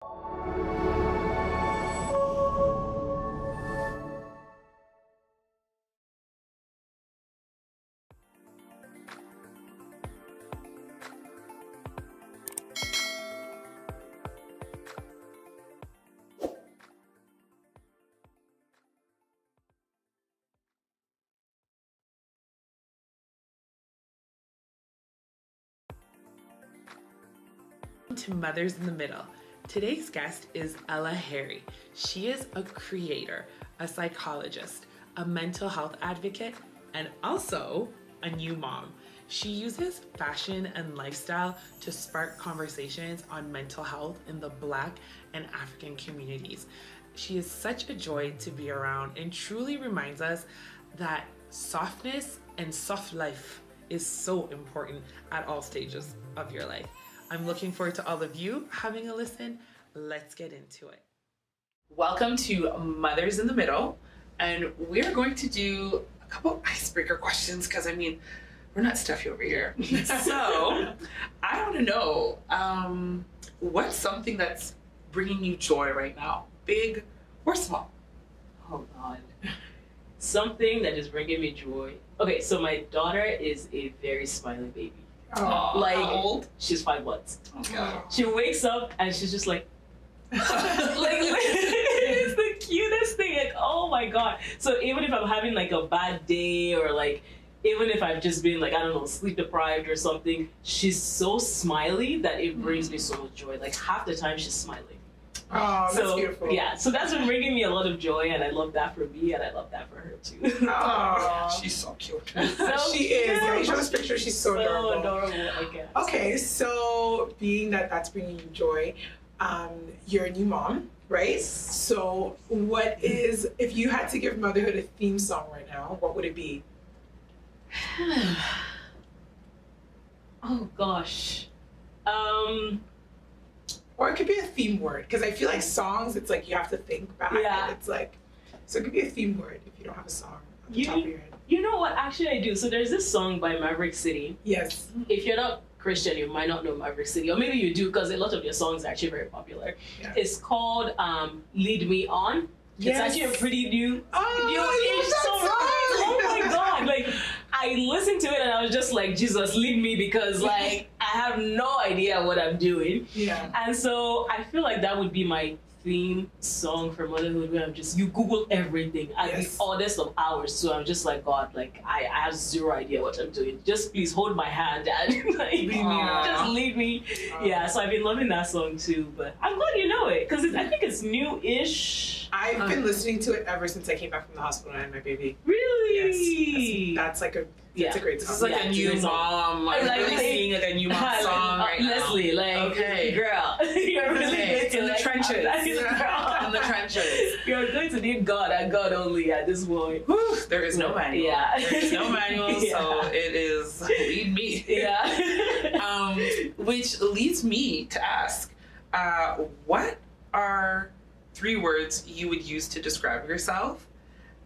To Mothers in the Middle. Today's guest is Ella Harry. She is a creator, a psychologist, a mental health advocate, and also a new mom. She uses fashion and lifestyle to spark conversations on mental health in the Black and African communities. She is such a joy to be around and truly reminds us that softness and soft life is so important at all stages of your life. I'm looking forward to all of you having a listen. Let's get into it. Welcome to Mothers in the Middle, and we're going to do a couple icebreaker questions because, we're not stuffy over here. So I want to know, what's something that's bringing you joy right now, big or small? Oh God. Something that is bringing me joy. Okay, so my daughter is a very smiley baby. Oh, how old? She's 5 months. Oh, God. She wakes up and she's just like, it's the cutest thing. Like, oh my God. So even if I'm having like a bad day or like, even if I've just been like, I don't know, sleep deprived or something, she's so smiley that it brings me so much joy. Like half the time she's smiling. Oh, that's beautiful. Yeah, so that's been bringing me a lot of joy, and I love that for me, and I love that for her too. Oh, she's so cute. She is. Can you show this picture? She's so adorable. I guess. Okay, so being that that's bringing you joy, you're a new mom, right? So what is, if you had to give motherhood a theme song right now, what would it be? Oh gosh. Or it could be a theme word, because I feel like songs, it's like you have to think back. Yeah. And it's like, so it could be a theme word if you don't have a song on the top of your head. You know what? Actually, I do. So there's this song by Maverick City. Yes. If you're not Christian, you might not know Maverick City, or maybe you do because a lot of their songs are actually very popular. Yeah. It's called "Lead Me On." Yes. It's actually a pretty new. Oh my God! Like I listened to it and I was just like, Jesus, lead me, because like I have no idea what I'm doing. Yeah. And so I feel like that would be my theme song for motherhood, where you Google everything at the oddest of hours. So I'm just like, God, like I have zero idea what I'm doing. Just please hold my hand and like, just lead me. Yeah, so I've been loving that song too, but I'm glad you know it, because I think it's new-ish. I've been listening to it ever since I came back from the hospital and I had my baby. Really? Yes. That's like a great song. This is like a new mom, like really seeing like a new mom song right now. Leslie, like, okay, girl, you're really good in the trenches. In the trenches. You're going to need God and God only at this point. Whew, there is no manual. Yeah. There is no manual, so it is lead me. Yeah. Which leads me to ask, what are 3 words you would use to describe yourself,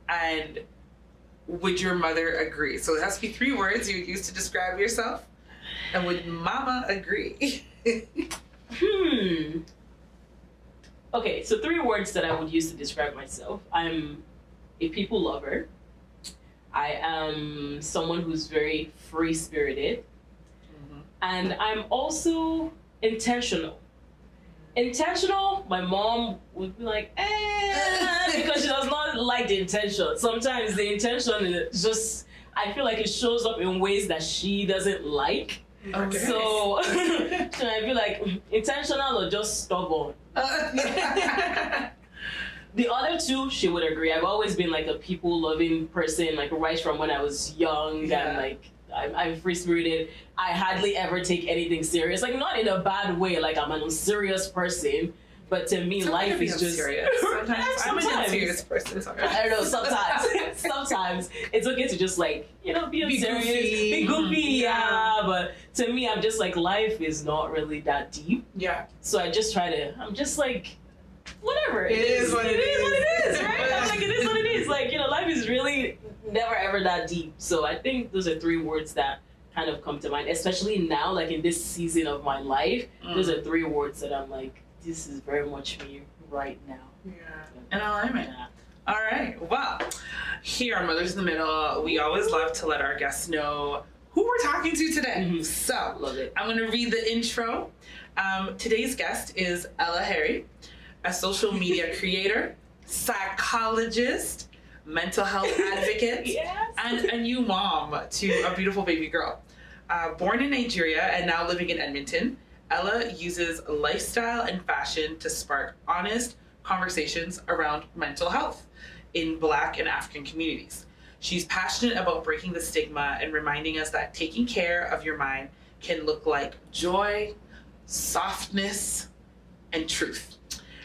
and would your mother agree? So it has to be 3 words you would use to describe yourself, and would mama agree? Okay, so 3 words that I would use to describe myself. I'm a people lover. I am someone who's very free-spirited. And I'm also intentional. Intentional, my mom would be like, because she does not like the intention. Sometimes the intention is just, I feel like it shows up in ways that she doesn't like. Okay. So I feel like intentional or just stubborn. The other 2, she would agree. I've always been like a people-loving person, like right from when I was young, and like I'm free-spirited. I hardly ever take anything serious. Like, not in a bad way, like I'm an unserious person, but to me, life is just... Serious. Sometimes I'm an unserious person. I don't know, sometimes it's okay to just like, be unserious, be goofy, but to me, I'm just like, life is not really that deep. Yeah. So I'm just like, whatever. It is what it is, right? I'm like, it is what it is. Like, life is really never ever that deep. So I think those are 3 words that kind of come to mind, especially now, like in this season of my life. Those are 3 words that I'm like, this is very much me right now. Yeah. In alignment. Yeah. All right. Well, here on Mothers in the Middle, we always love to let our guests know who we're talking to today. Mhm. So Love it. I'm going to read the intro. Today's guest is Ella Harry, a social media creator, psychologist, mental health advocate, Yes. and a new mom to a beautiful baby girl. Born in Nigeria and now living in Edmonton, Ella uses lifestyle and fashion to spark honest conversations around mental health in Black and African communities. She's passionate about breaking the stigma and reminding us that taking care of your mind can look like joy, softness, and truth.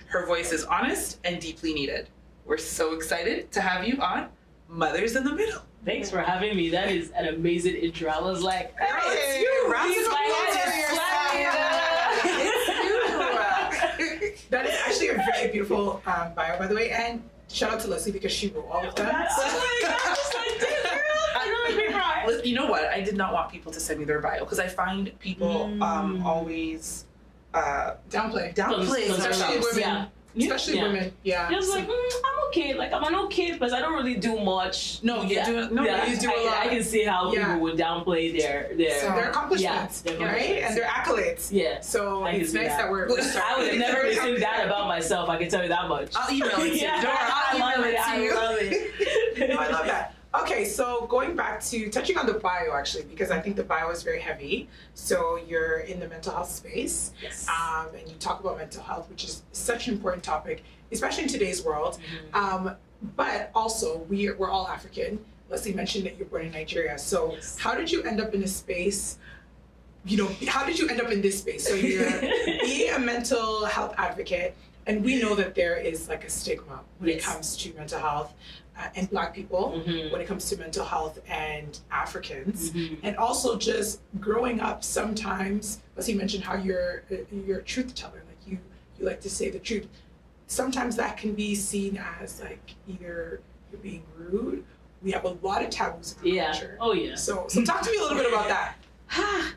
Her voice is honest and deeply needed. We're so excited to have you on Mothers in the Middle. Thanks for having me. That is an amazing intro. I was like, Hey, it's you. Round of Please, applause my for head yourself. It's you. That is actually a very beautiful bio, by the way. And shout out to Leslie because she wrote all of them. Listen, you know what? I did not want people to send me their bio because I find people always Downplay. downplay Especially themselves. women. Yeah. Especially Yeah. women. Yeah. I was like, I'm okay. Like, I'm an okay because I don't really do much. No, you do. No, Yeah, you do a lot. I can see how Yeah. people would downplay their Their accomplishments, Yeah, their right? accomplishments. And their accolades. Yeah. So I can it's see nice that. that we're I would have never very listened that about myself. I can tell you that much. I'll email it to you. Don't worry, I'll email it to you. I love it. No, I love that. Okay, so going back to touching on the bio actually, because I think the bio is very heavy. So you're in the mental health space, Yes. and you talk about mental health, which is such an important topic, especially in today's world. But also, we're all African. Leslie mentioned that you're born in Nigeria. So Yes. how did you end up in a space? How did you end up in this space? So you're being a mental health advocate, and we know that there is like a stigma when it Yes. comes to mental health and Black people, Mhm. when it comes to mental health and Africans, Mhm. and also just growing up. Sometimes, as you mentioned, how you're a truth teller, like you like to say the truth. Sometimes that can be seen as like either you're being rude. We have a lot of taboos in our Yeah. culture. Oh, yeah. So talk to me a little bit about that.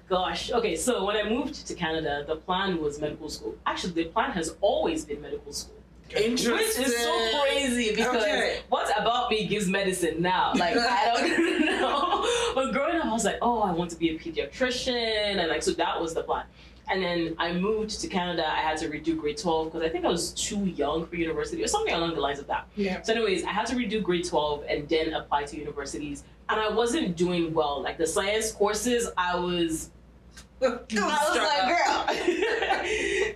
Gosh. Okay, so when I moved to Canada, the plan was medical school. Actually, the plan has always been medical school. Interesting. Which is so crazy because Okay. what about me gives medicine now? Like, I don't know. But growing up, I was like, oh, I want to be a pediatrician. And like, so that was the plan. And then I moved to Canada. I had to redo grade 12 because I think I was too young for university or something along the lines of that. Yeah. So anyways, I had to redo grade 12 and then apply to universities. And I wasn't doing well. Like the science courses, I was like, girl,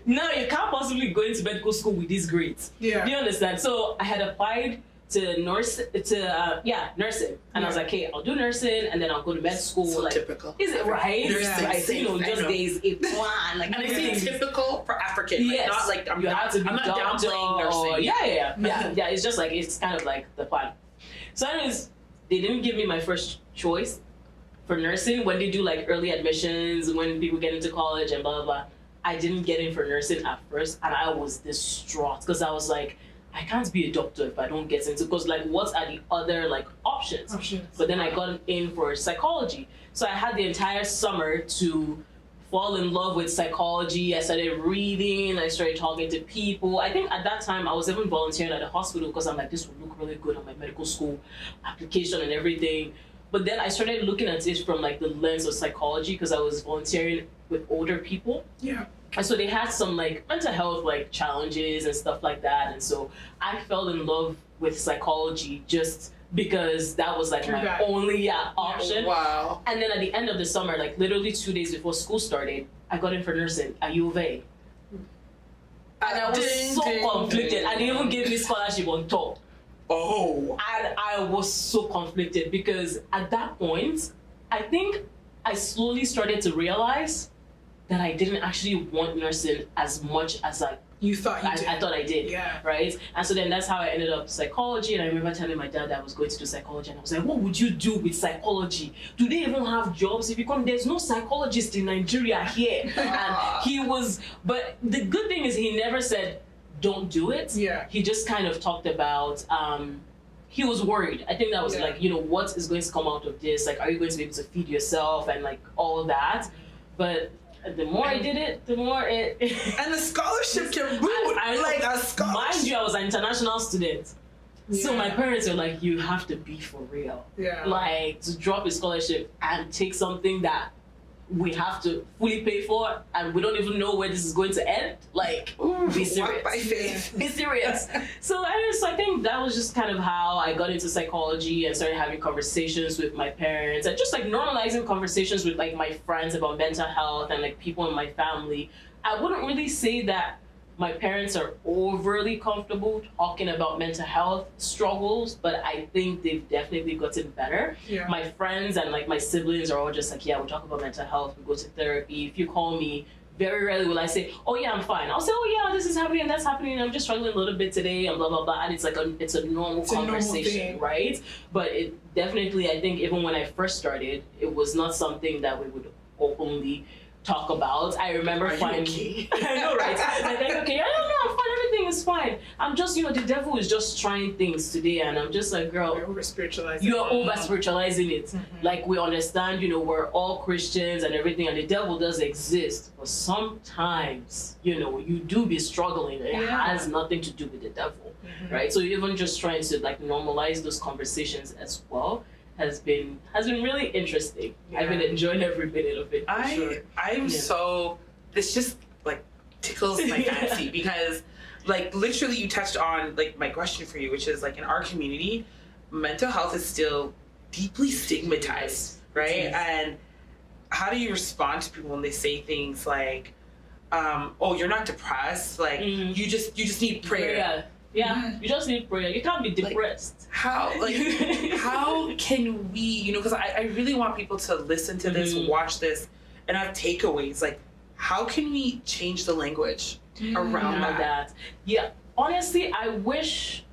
no, you can't possibly go into medical school with these grades. Yeah. Do you understand? So I had applied to nursing, and I was like, okay, I'll do nursing, and then I'll go to med school. So like, typical. is it right? Nursing, Right, same, you know, I just know. days a plan, like And I say everything. typical for African, like Yes. not like I'm You have to be not doctor downplaying or- nursing. Yeah. It's just like it's kind of like the plan. So anyways, they didn't give me my first choice for nursing when they do like early admissions, when people get into college and blah blah blah. I didn't get in for nursing at first, and I was distraught because I was like, I can't be a doctor if I don't get into, because like what are the other like options? But then I got in for psychology, so I had the entire summer to fall in love with psychology. I started reading, I started talking to people. I think at that time I was even volunteering at a hospital because I'm like, this would look really good on my medical school application and everything. But then I started looking at it from like the lens of psychology because I was volunteering with older people. Yeah. And so they had some like mental health like challenges and stuff like that. And so I fell in love with psychology just because that was like Through my that. only option. Wow. And then at the end of the summer, like literally 2 days before school started, I got in for nursing at U of A. And I was so conflicted. And they even gave me scholarship on top. Oh. And I was so conflicted because at that point, I think I slowly started to realize that I didn't actually want nursing as much as You thought you did. I thought I did. Yeah. Right? And so then that's how I ended up psychology. And I remember telling my dad that I was going to do psychology. And I was like, what would you do with psychology? Do they even have jobs? If you come, there's no psychologist in Nigeria here. And he was, but the good thing is he never said, don't do it. Yeah. He just kind of talked about, he was worried. I think that was Yeah. like, you know, what is going to come out of this? Like, are you going to be able to feed yourself and like all that? But the more I did it, the more it. And the scholarship can boot. Like a scholarship. Mind you, I was an international student. Yeah. So my parents were like, you have to be for real. Yeah. Like, to drop a scholarship and take something that we have to fully pay for and we don't even know where this is going to end. Like, be serious. Walk by faith. Be serious. So I think that was just kind of how I got into psychology and started having conversations with my parents and just like normalizing conversations with like my friends about mental health and like people in my family. I wouldn't really say that my parents are overly comfortable talking about mental health struggles, but I think they've definitely gotten better. Yeah. My friends and like my siblings are all just like, yeah, we talk about mental health, we go to therapy. If you call me, very rarely will I say, oh yeah, I'm fine. I'll say, oh yeah, this is happening and that's happening. I'm just struggling a little bit today and blah, blah, blah. And it's like it's a normal conversation, right? But it definitely, I think even when I first started, it was not something that we would openly talk about. I remember finding I know, right? I think, okay, I don't know, I'm fine, everything is fine. I'm just, the devil is just trying things today, and I'm just like, girl, You're over-spiritualizing. you're over-spiritualizing it. Mm-hmm. Like, we understand, we're all Christians and everything, and the devil does exist, but sometimes, you do be struggling, and it has nothing to do with the devil, right? So even just trying to like normalize those conversations as well has been really interesting. Yeah. I've been enjoying every minute of it. I'm so, this just like tickles my fancy because like literally you touched on like my question for you, which is like in our community, mental health is still deeply stigmatized, right? Yes. And how do you respond to people when they say things like, oh, you're not depressed, like you just need prayer. Yeah, you just need prayer. You can't be depressed. How can we, because I really want people to listen to this, watch this, and have takeaways. Like, how can we change the language around that? Yeah, honestly, I wish,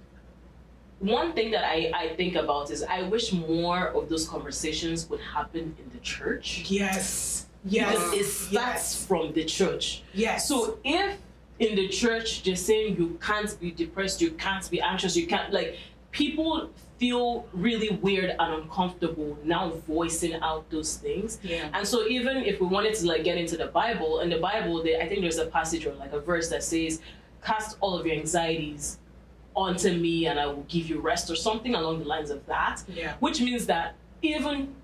one thing that I think about is I wish more of those conversations would happen in the church. Yes. Because it starts from the church. Yes. So if in the church they're saying you can't be depressed, you can't be anxious, you can't, like, people feel really weird and uncomfortable now voicing out those things. Yeah. And so even if we wanted to like get into the Bible, in the Bible I think there's a passage or like a verse that says, cast all of your anxieties onto me and I will give you rest, or something along the lines of that. Yeah. Which means that even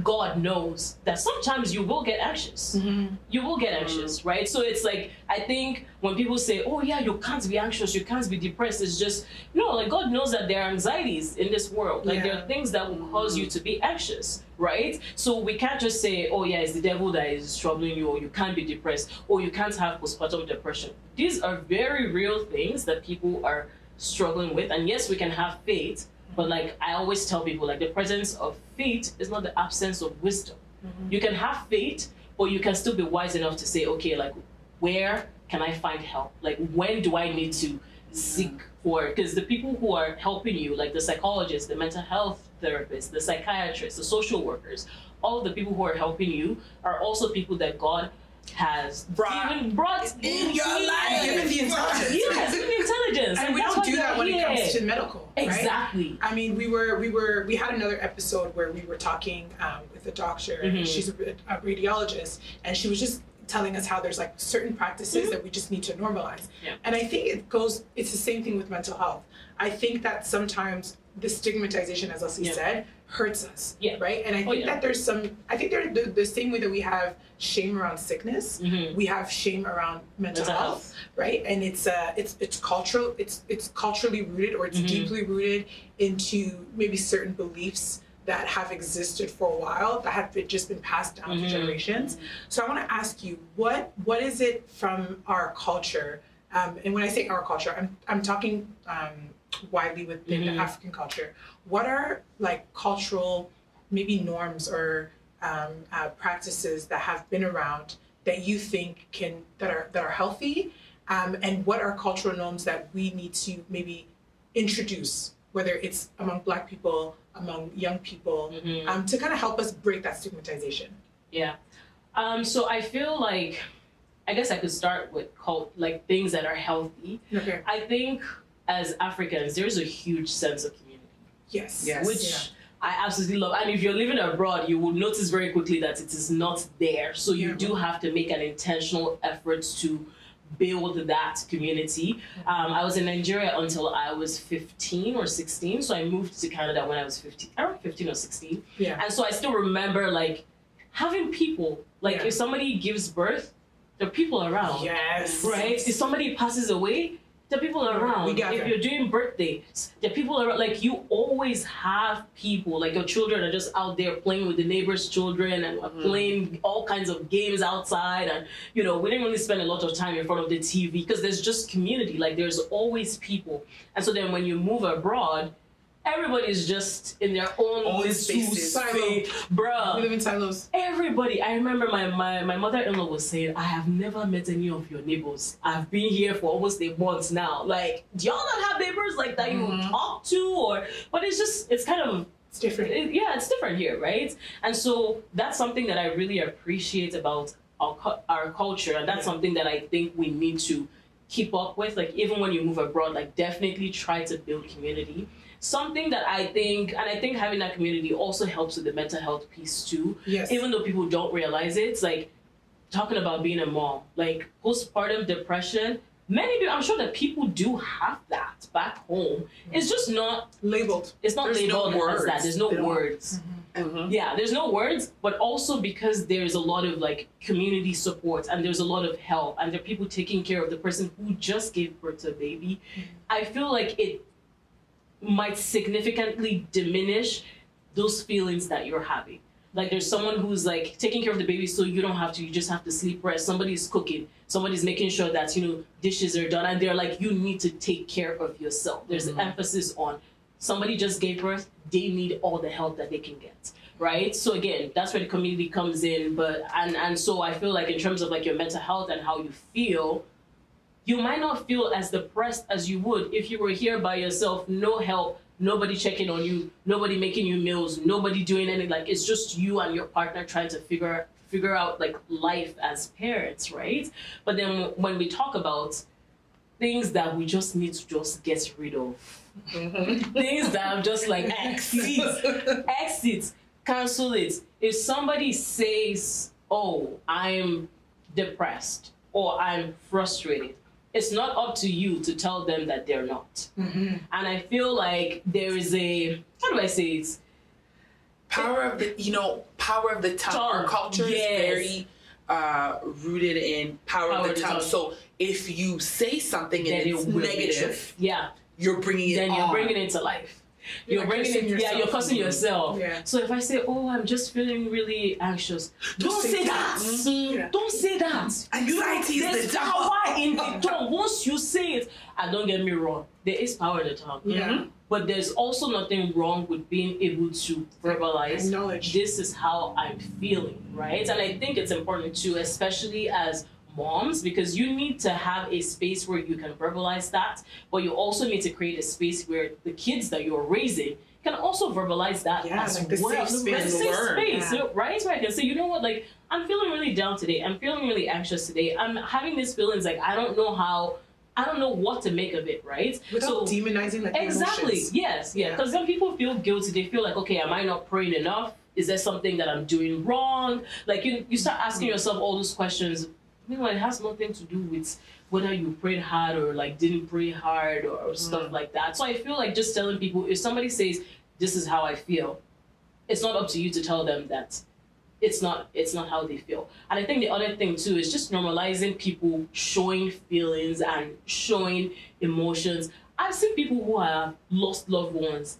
God knows that sometimes you will get anxious. You will get anxious, right? So it's like, I think when people say, oh yeah, you can't be anxious, you can't be depressed, it's just, like God knows that there are anxieties in this world. Like there are things that will cause you to be anxious, right? So we can't just say, oh yeah, it's the devil that is troubling you, or you can't be depressed, or you can't have postpartum depression. These are very real things that people are struggling with. And yes, we can have faith, but like I always tell people, like the presence of faith is not the absence of wisdom. You can have faith, but you can still be wise enough to say, okay, like where can I find help? Like when do I need to seek for? Because the people who are helping you, like the psychologists, the mental health therapists, the psychiatrists, the social workers, all of the people who are helping you are also people that God has brought in your life, given the intelligence. Yes, given the intelligence. And we don't do that when it comes to medical. Exactly. Right? I mean, we had another episode where we were talking with a doctor, and she's a radiologist, and she was just telling us how there's like certain practices that we just need to normalize. Yeah. And I think it's the same thing with mental health. I think that sometimes the stigmatization, as Elsie said, hurts us, right? And I think that there's they're the same way that we have shame around sickness, we have shame around mental health, right? And it's cultural, it's culturally rooted, or it's deeply rooted into maybe certain beliefs that have existed for a while, that have just been passed down for generations. So I want to ask you, what is it from our culture? And when I say our culture, I'm talking widely within the African culture. What are like cultural, maybe norms or practices that have been around that you think that are healthy, and what are cultural norms that we need to maybe introduce, whether it's among Black people, among young people, to kind of help us break that stigmatization? Yeah. So I feel like, I guess I could start with like things that are healthy. Okay. I think as Africans, there's a huge sense of community. Yes. Which I absolutely love. And if you're living abroad, you will notice very quickly that it is not there. So you do have to make an intentional effort to build that community. I was in Nigeria until I was 15 or 16. So I moved to Canada when I was 15 or 16. Yeah. And so I still remember like having people, like if somebody gives birth, there are people around. Yes. Right? If somebody passes away, there are people around. If you're doing birthdays, there are people around. Like you always have people, like your children are just out there playing with the neighbors' children and playing all kinds of games outside. And, you know, we didn't really spend a lot of time in front of the TV because there's just community. Like there's always people. And so then when you move abroad, everybody's just in their own spaces. Bruh. We live in silos. Everybody. I remember my mother-in-law was saying, I have never met any of your neighbors. I've been here for almost a month now. Like, do y'all not have neighbors like that you talk to? But it's different. It's different here, right? And so that's something that I really appreciate about our culture. And that's something that I think we need to keep up with. Like, even when you move abroad, like, definitely try to build community. Something that I think having that community also helps with the mental health piece too. Yes. Even though people don't realize it, it's like talking about being a mom, like postpartum depression. Many people, I'm sure that people do have that back home. It's just not labeled. It's not labeled as that. There's no words. Yeah, there's no words, but also because there's a lot of like community support and there's a lot of help and there are people taking care of the person who just gave birth to a baby. I feel like it might significantly diminish those feelings that you're having. Like there's someone who's like taking care of the baby so you don't have to, you just have to sleep rest. Somebody's cooking, somebody's making sure that, you know, dishes are done and they're like, you need to take care of yourself. There's an emphasis on somebody just gave birth, they need all the help that they can get, right? So again, that's where the community comes in. But, and so I feel like in terms of like your mental health and how you feel, you might not feel as depressed as you would if you were here by yourself, no help, nobody checking on you, nobody making you meals, nobody doing anything. Like it's just you and your partner trying to figure out like life as parents, right? But then when we talk about things that we just need to just get rid of, things that I'm just like exit, cancel it. If somebody says, "Oh, I'm depressed," or "I'm frustrated," it's not up to you to tell them that they're not. And I feel like there is a, how do I say it? Power of the tongue. Our culture is very rooted in power of the tongue. So if you say something and it's negative, you're bringing it on. You're bringing it to life. You're cussing yourself. Yeah. So if I say, "Oh, I'm just feeling really anxious," don't say that. Don't say that. Anxiety is the devil. Power in the tongue. Once you say it, and don't get me wrong, there is power in the tongue. Yeah. But there's also nothing wrong with being able to verbalize, acknowledge, this is how I'm feeling, right? And I think it's important too, especially as moms, because you need to have a space where you can verbalize that, but you also need to create a space where the kids that you're raising can also verbalize that as like the well. Safe space, right? Where I can say, you know what, like I'm feeling really down today. I'm feeling really anxious today. I'm having these feelings like I don't know what to make of it, right? Without demonizing like exactly, emotions. Yes. Because then people feel guilty. They feel like, okay, am I not praying enough? Is there something that I'm doing wrong? Like you start asking yourself all those questions. Meanwhile, it has nothing to do with whether you prayed hard or like didn't pray hard or stuff like that. So I feel like just telling people, if somebody says, "This is how I feel," it's not up to you to tell them that it's not how they feel. And I think the other thing too is just normalizing people showing feelings and showing emotions. I've seen people who have lost loved ones,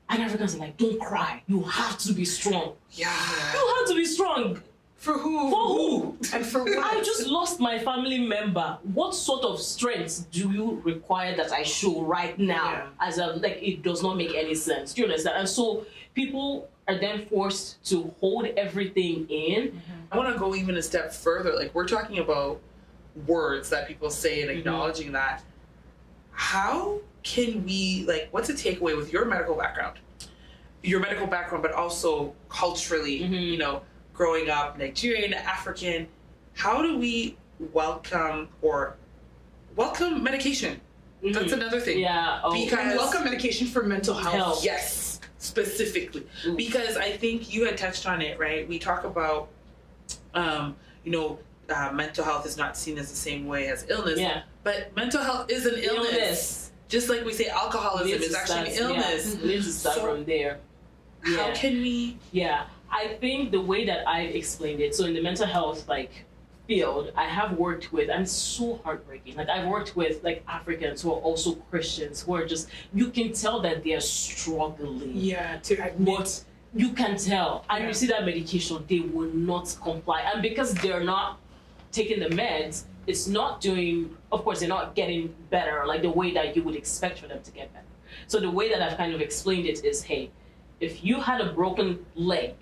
and Africans are like, "Don't cry. You have to be strong." Yeah. You have to be strong. For who? For who? And for what? I just lost my family member. What sort of strength do you require that I show right now? As it does not make any sense. Do you understand? And so people are then forced to hold everything in. I want to go even a step further. Like we're talking about words that people say and acknowledging that. How can we, like, what's a takeaway with your medical background? Your medical background, but also culturally, you know, growing up Nigerian, African, how do we welcome medication? That's another thing. Yeah. Because welcome medication for mental health. Yes. specifically, because I think you had touched on it, right? We talk about, mental health is not seen as the same way as illness, but mental health is an illness. Just like we say alcoholism is actually an illness. We need to start from there. How can we? Yeah, I think the way that I've explained it, so in the mental health field, I have worked with, and it's so heartbreaking. I've worked with Africans who are also Christians who are just, you can tell that they are struggling. Yeah, to admit. You can tell. And you see that medication, they will not comply. And because they're not taking the meds, it's not doing, of course, they're not getting better the way that you would expect for them to get better. So the way that I've kind of explained it is, hey, if you had a broken leg,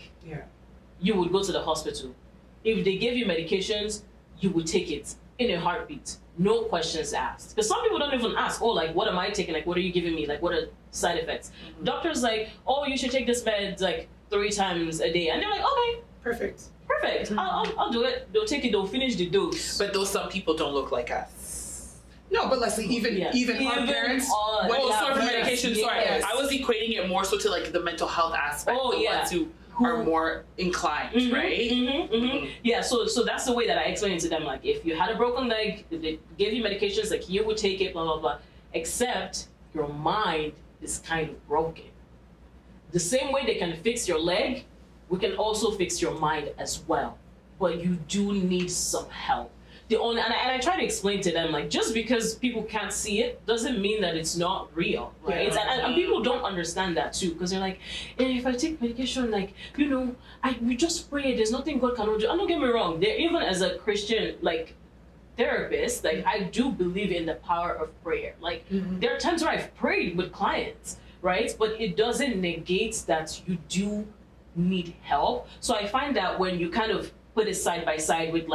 you would go to the hospital. If they gave you medications, you would take it in a heartbeat. No questions asked. Because some people don't even ask, what am I taking? What are you giving me? What are side effects? Mm-hmm. Doctors you should take this med 3 times a day. And they're like, okay. Perfect. Mm-hmm. I'll do it. They'll take it, they'll finish the dose. But those some people don't look like us. No, but Leslie, even our parents. For medication, sorry. Yes. I was equating it more so to the mental health aspect. Ones who are more inclined, right? Mm-hmm, mm-hmm. Yeah, so that's the way that I explain it to them. If you had a broken leg, they gave you medications, you would take it, blah, blah, blah. Except your mind is kind of broken. The same way they can fix your leg, we can also fix your mind as well. But you do need some help. And I try to explain to them, just because people can't see it doesn't mean that it's not real, right? Yeah. And people don't understand that too, because they're like, if I take medication, we just pray, there's nothing God cannot do. And don't get me wrong, even as a Christian, therapist, I do believe in the power of prayer. There are times where I've prayed with clients, right? But it doesn't negate that you do need help. So I find that when you kind of put it side by side with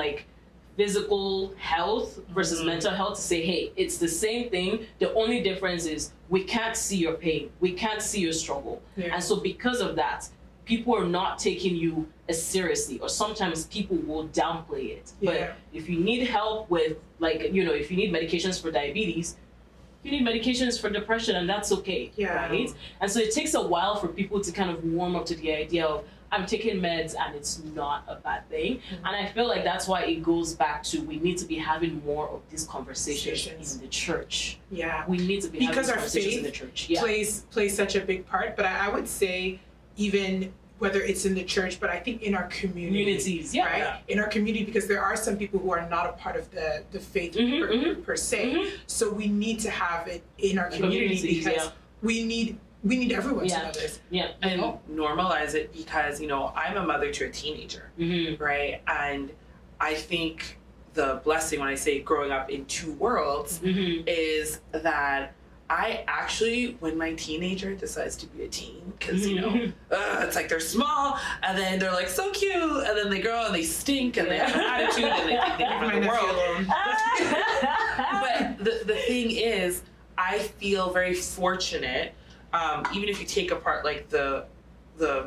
physical health versus mental health, to say, hey, it's the same thing. The only difference is we can't see your pain. We can't see your struggle. Yeah. And so because of that, people are not taking you as seriously, or sometimes people will downplay it. Yeah. But if you need help with if you need medications for diabetes, you need medications for depression, and that's okay, right? And so it takes a while for people to kind of warm up to the idea of, I'm taking meds and it's not a bad thing. Mm-hmm. And I feel that's why it goes back to, we need to be having more of these conversations in the church. Yeah. We need to be having these conversations in the church. Because our faith plays such a big part, but I would say even whether it's in the church, but I think in our communities, right? Yeah. In our community, because there are some people who are not a part of the faith per se. Mm-hmm. So we need to have it in our community because we need everyone to know this. Yeah. And normalize it because, I'm a mother to a teenager, right? And I think the blessing when I say growing up in 2 worlds is that I actually, when my teenager decides to be a teen, because, it's they're small, and then they're so cute, and then they grow and they stink, and they have an attitude, and they think they're from the world. But the thing is, I feel very fortunate, even if you take apart the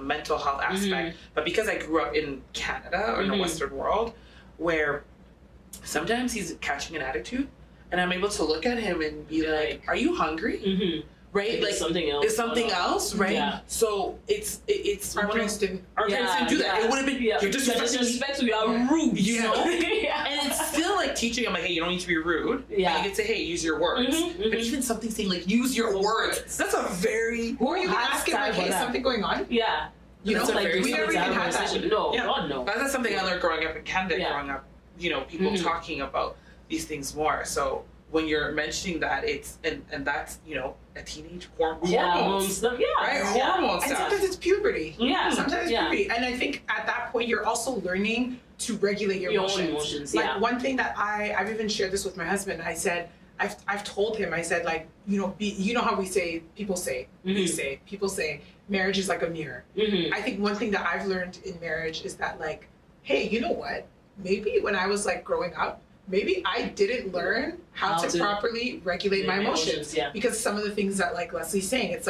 mental health aspect, but because I grew up in Canada or in the Western world, where sometimes he's catching an attitude, and I'm able to look at him and be like, "Are you hungry?" Mm-hmm. Right? Something else. It's something else, right? Yeah. So it's our parents didn't do that. It would have been you're disrespectful, you are rude. You know? And it's still teaching them hey, you don't need to be rude. Yeah. And you can say, hey, use your words. But even something saying use your words. That's a very or you can ask him hey, something going on? Yeah. We never even had that. No, God no. That's something I learned growing up in Canada, growing up, people talking about these things more. So when you're mentioning that, it's and that's a teenage hormones, right? Hormone stuff. And sometimes it's puberty. Yeah, sometimes it's puberty. And I think at that point you're also learning to regulate your emotions. One thing that I've even shared this with my husband. I said I've told him. I said how we say people say marriage is like a mirror. I think one thing that I've learned in marriage is that hey, you know what? Maybe when I was growing up, maybe I didn't learn how to properly regulate my emotions. Because some of the things that Leslie's saying, it's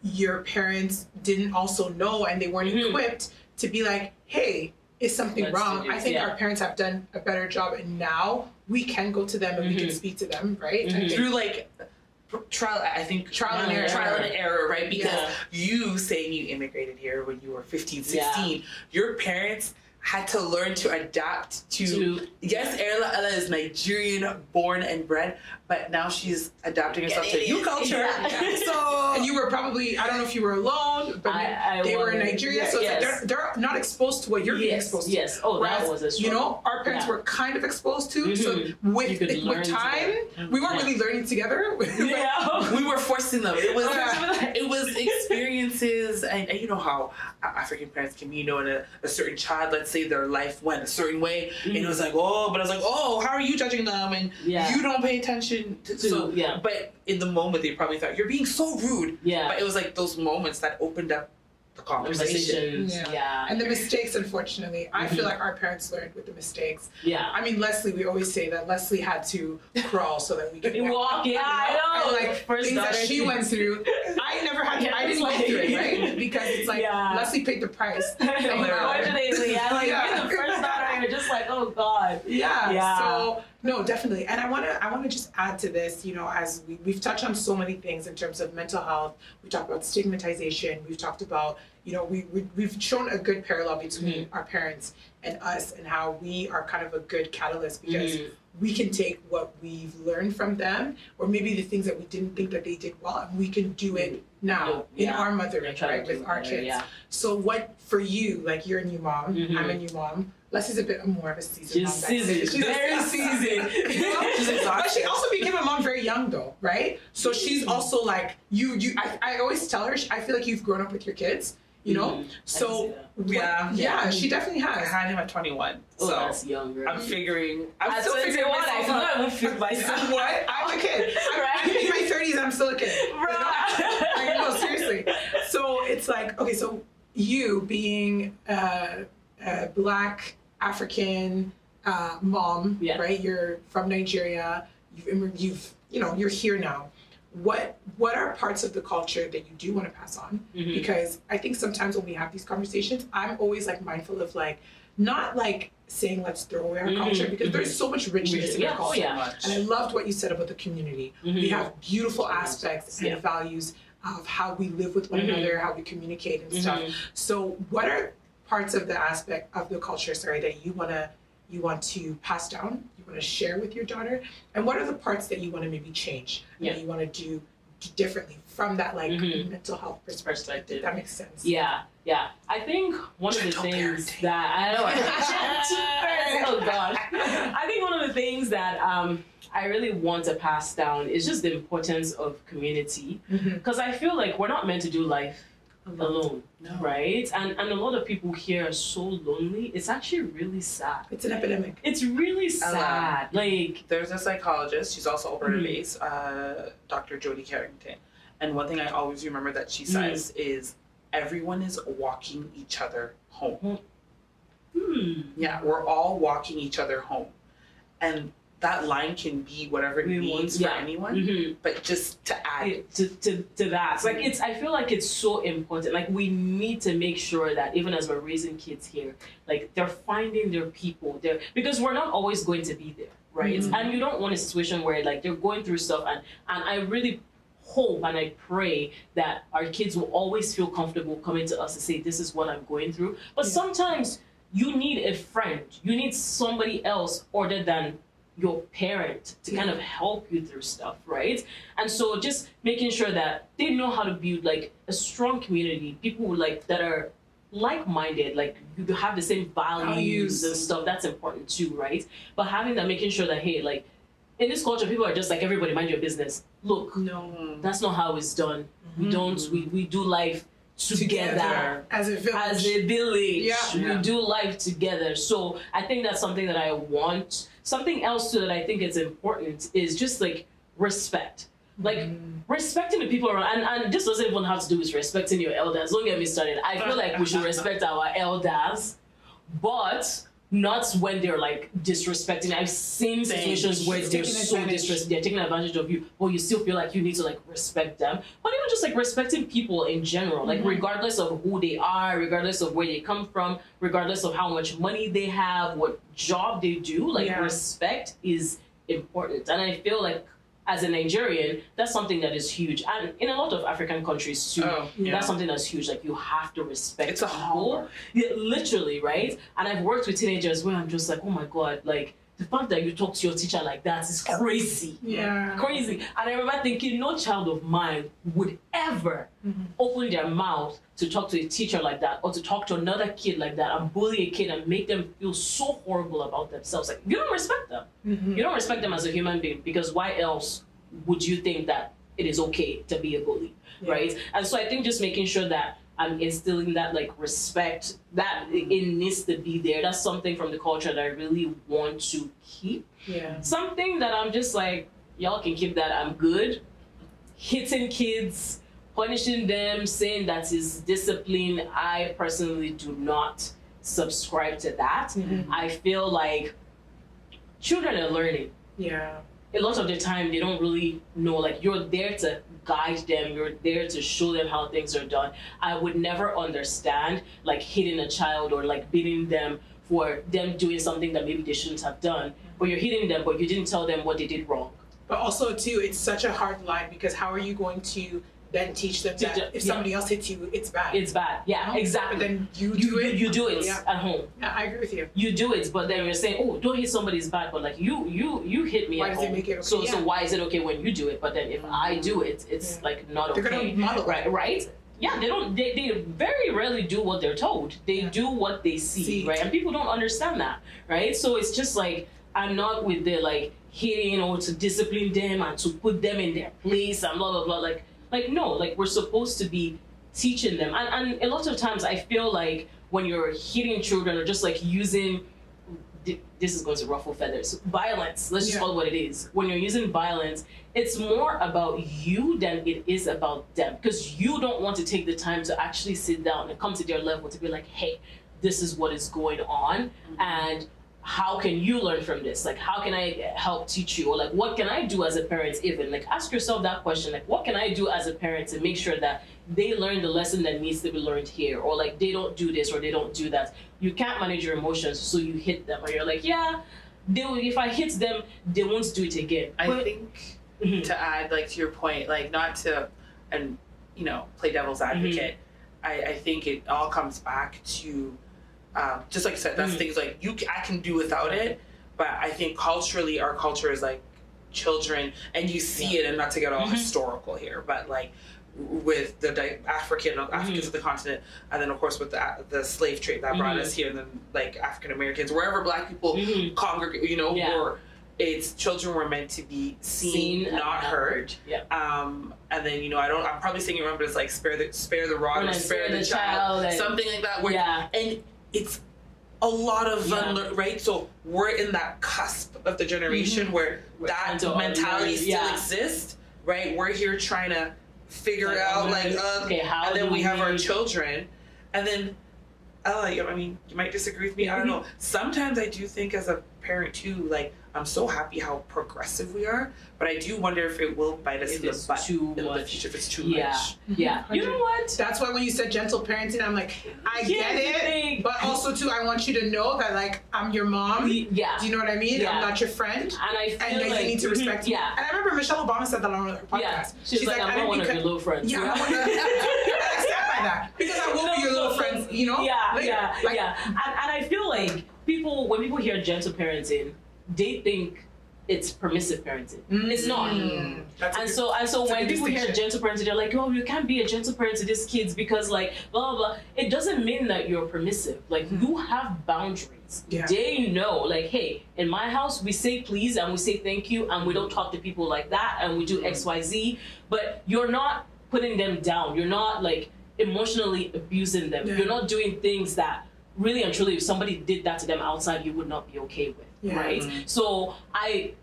your parents didn't also know and they weren't equipped to be hey, is something wrong? I think our parents have done a better job, and now we can go to them and we can speak to them, right? Through trial and error, right? Because you saying you immigrated here when you were 15, 16, your parents had to learn to adapt to yes, Ella is Nigerian born and bred, but now she's adapting herself to a new culture. So, and you were probably, I don't know if you were alone, but they were in Nigeria, so it's like they're not exposed to what you're being exposed to. Yes, oh, that was a struggle. You know, our parents were kind of exposed to, so with time, we weren't really learning together. We were forcing them. It was experiences, and you know how African parents can be, you know, in a certain child, let's say their life went a certain way, and it was like, how are you judging them, and you don't pay attention to but in the moment they probably thought you're being so rude, but it was like those moments that opened up the conversation. And the mistakes, unfortunately, I feel like our parents learned with the mistakes. I mean, Leslie, we always say that Leslie had to crawl so that we could walk. I know. And like things that she went through, I never had to, I didn't go through it, right? Because it's like Leslie paid the price. Unfortunately, being the first daughter, you're just like, oh God. So no, definitely. And I wanna just add to this, you know, as we've touched on so many things in terms of mental health. We talked about stigmatization. We've talked about, you know, we've shown a good parallel between our parents and us, and how we are kind of a good catalyst, because we can take what we've learned from them, or maybe the things that we didn't think that they did well, and we can do it now in our motherhood, right, with our kids. So what, for you, like, you're a new mom, I'm a new mom, Leslie's a bit more of a seasoned mom. She's very seasoned. You know? But she also became a mom very young, though, right? So she's also like, I always tell her, I feel like you've grown up with your kids, you know? So, she definitely has. I had him at 21. Oh, so that's younger. I'm still figuring myself out. What? I'm a kid. I'm in my 30s, I'm still a kid. Like, no, seriously. So it's like, okay, so you being a Black African mom, right? You're from Nigeria. You're here now. What are parts of the culture that you do want to pass on? Because I think sometimes when we have these conversations, I'm always like mindful of like, not like saying let's throw away our culture, because there's so much richness in our culture. And I loved what you said about the community. We have beautiful aspects and values of how we live with one another, how we communicate and stuff. So what are parts of the aspect of the culture, that you want to pass down, you want to share with your daughter, and what are the parts that you want to maybe change, that you want to do differently from that mental health perspective? That makes sense. I think one of the things that oh God, I think one of the things that I really want to pass down is just the importance of community, because I feel like we're not meant to do life alone, right? And a lot of people here are so lonely. It's actually really sad. It's an epidemic. It's really sad. Like, there's a psychologist, she's also Alberta based, Dr. Jodie Carrington, and one thing I always remember that she says is everyone is walking each other home. Yeah, we're all walking each other home, and that line can be whatever it means for anyone, but just to add to that, like, I feel like it's so important. Like, we need to make sure that even as we're raising kids here, like, they're finding their people there, because we're not always going to be there, right? And you don't want a situation where like they're going through stuff, and I really hope and I pray that our kids will always feel comfortable coming to us to say, this is what I'm going through. But sometimes you need a friend, you need somebody else other than your parent to kind of help you through stuff, right? And so just making sure that they know how to build like a strong community, people who, like, that are like-minded, like you have the same values and stuff, that's important too, right? But having that, making sure that, hey, like, in this culture, people are just like, everybody mind your business. Look, no, that's not how it's done. We don't, we do life together as a village. We do life together. So I think that's something that I want. Something else too that I think is important is just like respect. Like respecting the people around, and this doesn't even have to do with respecting your elders. Don't get me started. I feel like we should respect our elders, but not when they're like disrespecting. I've seen situations where they're so disrespectful, they're taking advantage of you, but you still feel like you need to like respect them. But even just like respecting people in general, like regardless of who they are, regardless of where they come from, regardless of how much money they have, what job they do, like respect is important. And I feel like as a Nigerian, that's something that is huge. And in a lot of African countries too, that's something that's huge. Like, you have to respect It's a people. hallmark. Yeah, literally, right? And I've worked with teenagers where I'm just like, oh my God, like, the fact that you talk to your teacher like that is crazy. Yeah. Crazy. And I remember thinking, no child of mine would ever open their mouth to talk to a teacher like that, or to talk to another kid like that and bully a kid and make them feel so horrible about themselves. Like, you don't respect them. You don't respect them as a human being, because why else would you think that it is okay to be a bully, right? And so I think just making sure that I'm instilling that, like, respect, that it needs to be there. That's something from the culture that I really want to keep. Yeah. Something that I'm just like, y'all can keep that, I'm good. Hitting kids, punishing them, saying that is discipline, I personally do not subscribe to that. I feel like children are learning. Yeah. A lot of the time, they don't really know, like, you're there to guide them, you're there to show them how things are done. I would never understand, like, hitting a child or, like, beating them for them doing something that maybe they shouldn't have done. But you're hitting them, but you didn't tell them what they did wrong. But also, too, it's such a hard line, because how are you going to then teach them that if somebody else hits you, it's bad? It's bad. Yeah, exactly. But then you do it. You do it at home. Yeah, I agree with you. You do it, but then you're saying, oh, don't hit somebody's bad, but like you hit me Why at does it home. make it okay? So why is it okay when you do it? But then if I do it, it's like not okay. They're gonna model it. Right? Yeah, they very rarely do what they're told. They do what they see, right? And people don't understand that, right? So it's just like, I'm not with the like hitting or to discipline them and to put them in their place and blah blah blah. Like no, like we're supposed to be teaching them. And a lot of times I feel like when you're hitting children or just like using, this is going to ruffle feathers, violence, let's just call it what it is. When you're using violence, it's more about you than it is about them, because you don't want to take the time to actually sit down and come to their level to be like, hey, this is what is going on, and how can you learn from this? Like, how can I help teach you? Or like, what can I do as a parent even? Like, ask yourself that question. Like, what can I do as a parent to make sure that they learn the lesson that needs to be learned here? Or like, they don't do this or they don't do that. You can't manage your emotions, so you hit them. Or you're like, yeah, if I hit them, they won't do it again. I think to add, like, to your point, like, not to, and, you know, play devil's advocate, I think it all comes back to, just like you said, that's things like I can do without it, but I think culturally our culture is like children, and you see it, and not to get all historical here, but like with the Africans of the continent, and then of course with the slave trade that brought us here, and then like African Americans, wherever Black people congregate, you know, or it's children were meant to be seen not heard. And then, you know, I'm probably saying it wrong, but it's like spare the rod or spare the child, something like that. Where, and it's a lot of right? So we're in that cusp of the generation where that mentality still exists, right? We're here trying to figure it out, how and then we have our children, and then I mean, you might disagree with me, I don't know. Sometimes I do think as a parent too, like, I'm so happy how progressive we are, but I do wonder if it will bite us in the butt in the future if it's too much. Yeah. You know what? That's why when you said gentle parenting, I'm like, I get it, but also too, I want you to know that like I'm your mom. Do you know what I mean? I'm not your friend, and I feel and like you need to respect me. And I remember Michelle Obama said that on her podcast. She's like, I'm not one of your little friends. I stand by that, because I will be your little friends. You know? And I feel like when people hear gentle parenting, they think it's permissive parenting. It's not. And so when people hear gentle parenting, they're like, oh, you can't be a gentle parent to these kids because like blah blah blah. It doesn't mean that you're permissive. Like you have boundaries. They know, like, hey, in my house we say please and we say thank you and we don't talk to people like that and we do XYZ, but you're not putting them down. You're not like emotionally abusing them. You're not doing things that really and truly, if somebody did that to them outside, you would not be okay with, right? So I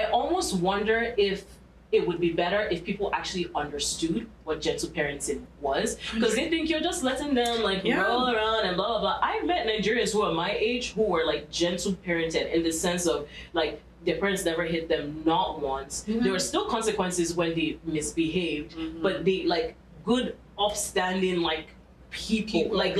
almost wonder if it would be better if people actually understood what gentle parenting was, because they think you're just letting them like roll around and blah blah blah. I've met Nigerians who are my age who were like gentle parented in the sense of like their parents never hit them, not once. There were still consequences when they misbehaved, but they like good, upstanding like people. like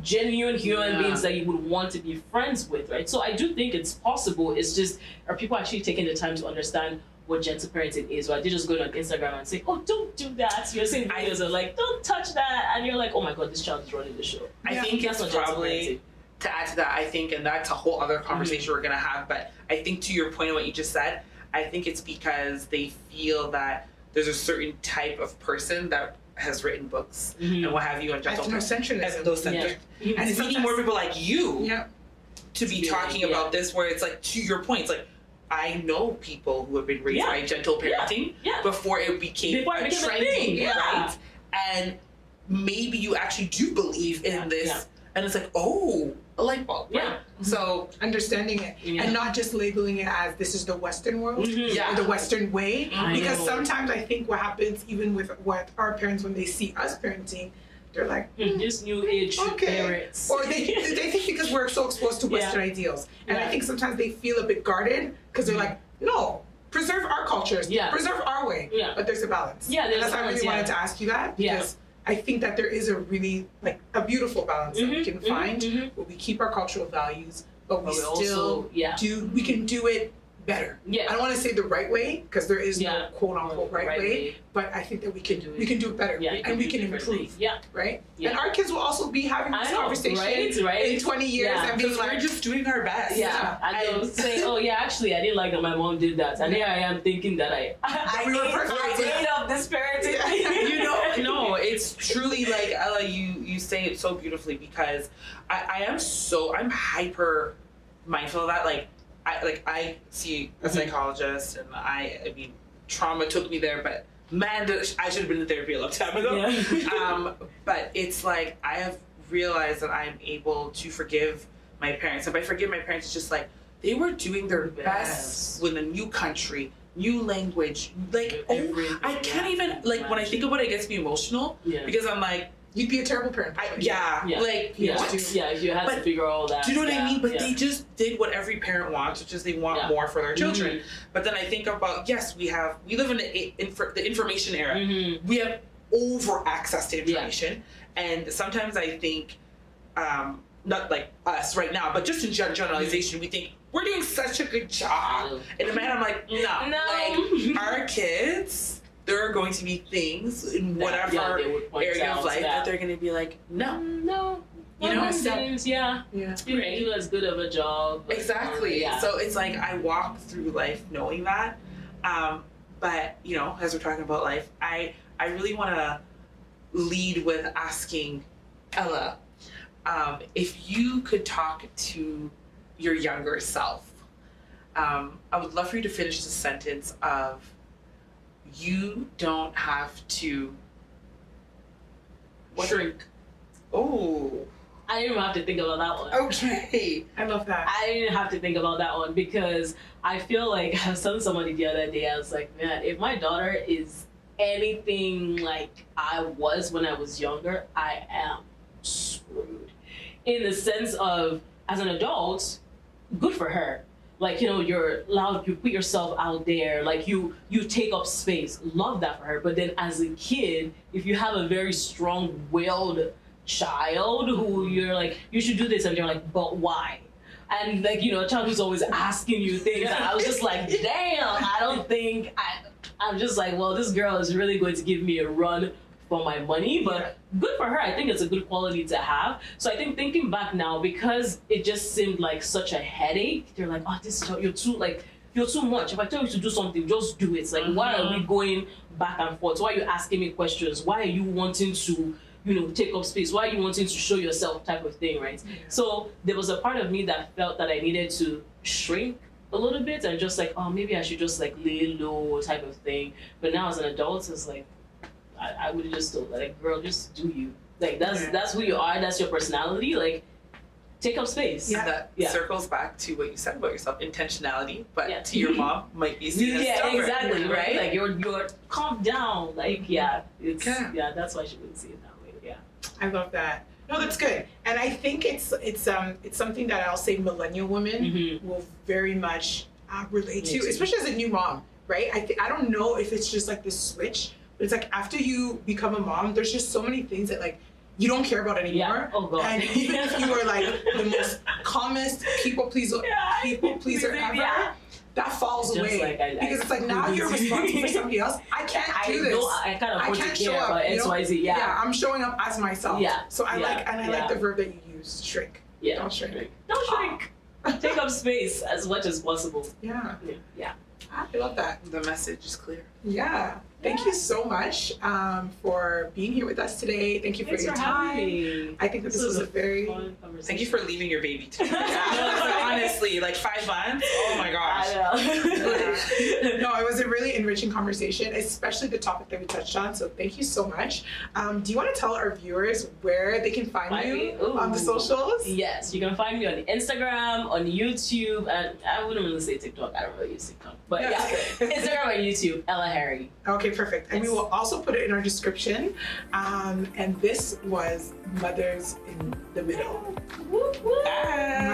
genuine human beings that you would want to be friends with, right? So I do think it's possible. It's just, are people actually taking the time to understand what gentle parenting is, right? They just go on Instagram and say, oh, don't do that. You're seeing videos of like, don't touch that. And you're like, oh my God, this child is running the show. I think that's it's not gentle probably, parenting. to add to that, I think, and that's a whole other conversation we're going to have, but I think to your point of what you just said, I think it's because they feel that there's a certain type of person that has written books and what have you on gentle Ethnocentrism. Ethnocentrism. Yeah. And it's needing more people like you to be talking about this, where it's like, to your point, it's like, I know people who have been raised by gentle parenting before it became a trending, right? And maybe you actually do believe in this, and it's like, oh, a light bulb, right? So understanding it and not just labeling it as this is the Western world, or the Western way, because sometimes I think what happens even with what our parents, when they see us parenting, they're like, this new age parents, or they think because we're so exposed to Western ideals, and I think sometimes they feel a bit guarded because they're like, no, preserve our cultures, preserve our way, but there's a balance. And that's why I really wanted to ask you that, because I think that there is a really, like, a beautiful balance that we can find where we keep our cultural values, but we still we can do it better. I don't want to say the right way, because there is no quote unquote right way, but I think that we can do it better, and we can improve. Right? And our kids will also be having this conversation in 20 years and being like, we're just doing our best. And they'll say, oh yeah, actually I didn't like that my mom did that, and here I am thinking that I ate up this parenting. You know, no, it's truly like, Ella, you say it so beautifully, because I'm hyper mindful of that. Like I see a psychologist, and I mean, trauma took me there, but man, I should have been in therapy a long time ago. But it's like, I have realized that I'm able to forgive my parents, and by forgive my parents, it's just like, they were doing their best with a new country, new language, like, I can't even, like, when I think about it, it gets me emotional, because I'm like, you'd be a terrible parent. You had to figure all that. Do you know what I mean? But they just did what every parent wants, which is they want more for their children. But then I think about, yes, we live in the information era. We have over access to information, and sometimes I think, not like us right now, but just in generalization, we think we're doing such a good job. And in my head, I'm like, no. Like, our kids, there are going to be things in whatever area of life that they're going to be like, no. You know, things, you didn't do as good of a job. Exactly. So it's like, I walk through life knowing that. But, you know, as we're talking about life, I really want to lead with asking Ella, if you could talk to your younger self, I would love for you to finish the sentence of, you don't have to shrink. Oh. I didn't even have to think about that one. Okay. I love that. I didn't have to think about that one, because I feel like, I was telling somebody the other day, I was like, man, if my daughter is anything like I was when I was younger, I am screwed. In the sense of, as an adult, good for her. Like, you know, you're loud, you put yourself out there, like you take up space. Love that for her. But then as a kid, if you have a very strong-willed child who you're like, you should do this, and you're like, but why? And like, you know, a child who's always asking you things, and I was just like, damn, I'm just like, well, this girl is really going to give me a run for my money, but good for her. I think it's a good quality to have. So I think thinking back now, because it just seemed like such a headache, they're like, oh, you're too much. If I tell you to do something, just do it. It's like, why are we going back and forth? Why are you asking me questions? Why are you wanting to, you know, take up space? Why are you wanting to show yourself, type of thing, right? So there was a part of me that felt that I needed to shrink a little bit and just like, oh, maybe I should just like lay low, type of thing. But now as an adult, it's like, I would have just told her, like, girl, just do you. Like, that's who you are, that's your personality. Like, take up space. That circles back to what you said about yourself, intentionality, but to your mom might be seen as stubborn. Exactly, right? Like, you're calm down. Like, that's why she wouldn't see it that way. I love that. No, that's good. And I think it's something that I'll say millennial women will very much relate to, especially as a new mom, right? I don't know if it's just like this switch, but it's like after you become a mom, there's just so many things that like you don't care about anymore. Oh God. And even if you are like the most calmest people pleaser ever, that falls Just away like because it's like now you're responsible for somebody else. I can't do this. I can't afford to show care up. about XYZ. Yeah. Yeah, I'm showing up as myself. Yeah. So I like the verb that you use, shrink. Yeah. Don't shrink. Don't shrink. Take up space as much as possible. Yeah. Yeah. I love that. The message is clear. Yeah. Thank you so much for being here with us today. Thank you for your time. Me. I think that this was a very fun conversation. Thank you for leaving your baby today. Honestly, like 5 months. Oh my gosh. I know. No, it was a really enriching conversation, especially the topic that we touched on. So thank you so much. Do you want to tell our viewers where they can find you on the socials? Yes, you can find me on Instagram, on YouTube, and I wouldn't really say TikTok. I don't really use TikTok, but yeah, Instagram and YouTube, Ella Harry. Okay, perfect. And we will also put it in our description. And this was Mothers in the Middle. Whoop, whoop. Bye.